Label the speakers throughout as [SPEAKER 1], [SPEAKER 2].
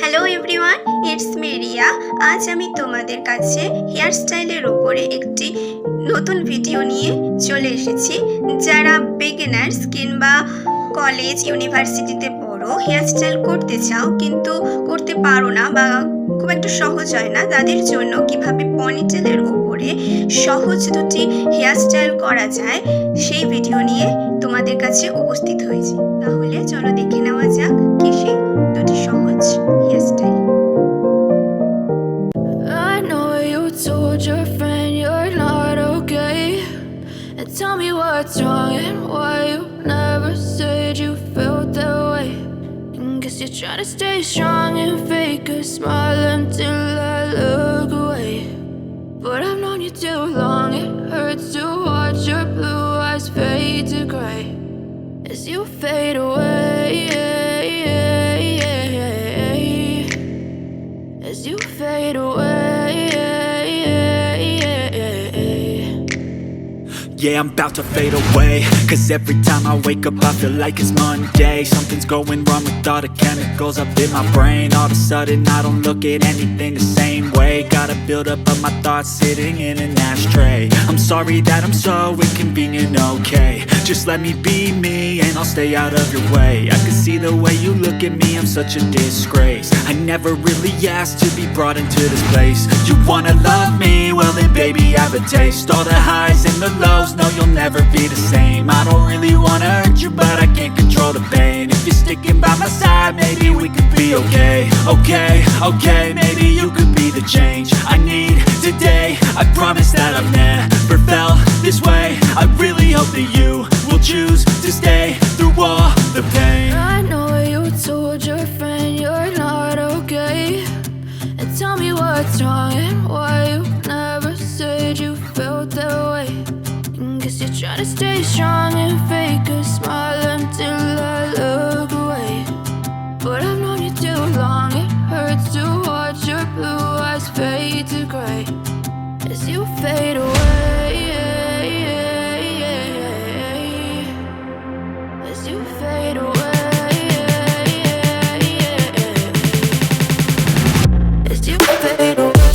[SPEAKER 1] Hello everyone, it's me Riya. আজ আমি তোমাদের কাছে হেয়ার স্টাইলের উপরে একটি নতুন ভিডিও নিয়ে চলে এসেছি। যারা বিগিনার্স কিংবা কলেজ ইউনিভার্সিটিতে পড়ো, হেয়ার স্টাইল করতে চাও কিন্তু করতে পারো না বা খুব একটা সহজ হয় না, তাদের জন্য কিভাবে পনিটেলের উপরে সহজ দুটি হেয়ার স্টাইল করা যায় সেই ভিডিও নিয়ে তোমাদের কাছে উপস্থিত হয়েছি। তাহলে চলো দেখে নেওয়া যাক কি সেই দুটি সহজ hair style.
[SPEAKER 2] I know you told your friend you're not okay, and tell me what's wrong and why you never said you felt that way. And guess you're trying to stay strong and fake a smile until I look away. But I've known you too long, it hurts to watch your blue eyes fade to gray as you fade away, as you fade away.
[SPEAKER 3] Yeah, I'm about to fade away, cause every time I wake up I feel like it's Monday. Something's going wrong with all the chemicals up in my brain. All of a sudden I don't look at anything the same way. Got a build up of my thoughts sitting in an ashtray. I'm sorry that I'm so inconvenient, okay. Just let me be me and I'll stay out of your way. I can see the way you look at me, I'm such a disgrace. I never really asked to be brought into this place. You wanna love me? Well then baby I have a taste. All the highs and the lows, no you'll never be the same. I don't really wanna hurt you but I can't control the pain. If you're sticking by my side maybe we could be okay. Okay, maybe you could be the change I need today. I promise that I've never felt this way. I really hope that you will choose to stay through all the pain.
[SPEAKER 2] I know you told your friend you're not okay, and tell me what's wrong and why you never said you felt that way. And guess you're trying to stay strong and fake a smile until I look away. But I've known you too long, it hurts to watch your blue eyes fade to gray as you fade away, as you fade away, as you fade away.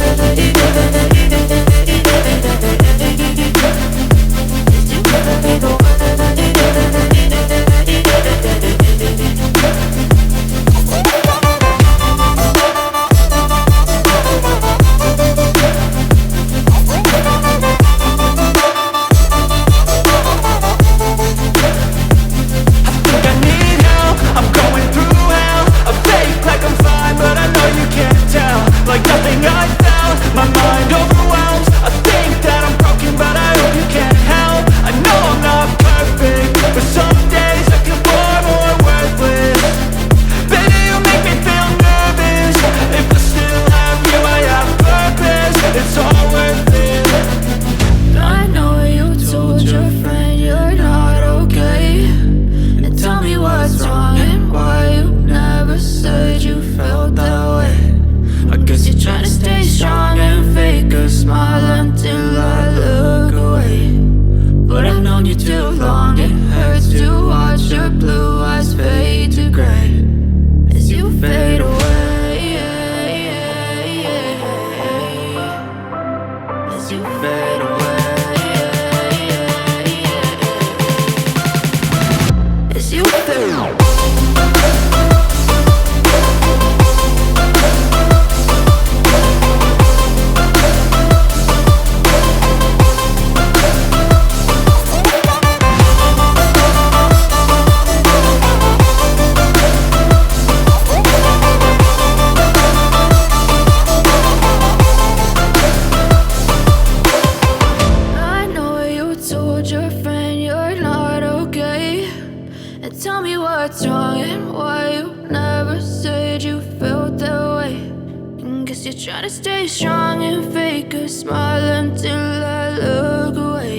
[SPEAKER 2] Try to stay strong and fake a smile until I look away.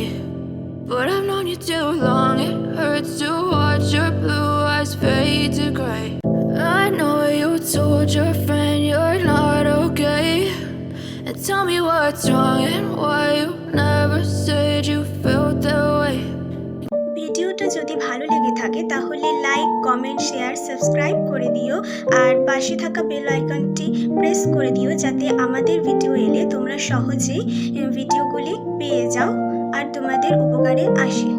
[SPEAKER 2] But I've known you too long, it hurts to watch your blue eyes fade to gray. I know you told your friend you're not okay, and tell me what's wrong and why you never said you felt that way.
[SPEAKER 1] ভিডিওটা যদি ভালো লেগে থাকে তাহলে like, comment, share, subscribe করে দিও আর পাশে থাকা বেল আইকনটি প্রেস করে দিও যাতে আমাদের ভিডিও এলে তোমরা সহজেই ভিডিওগুলি পেয়ে যাও আর তোমাদের উপকারে আসে।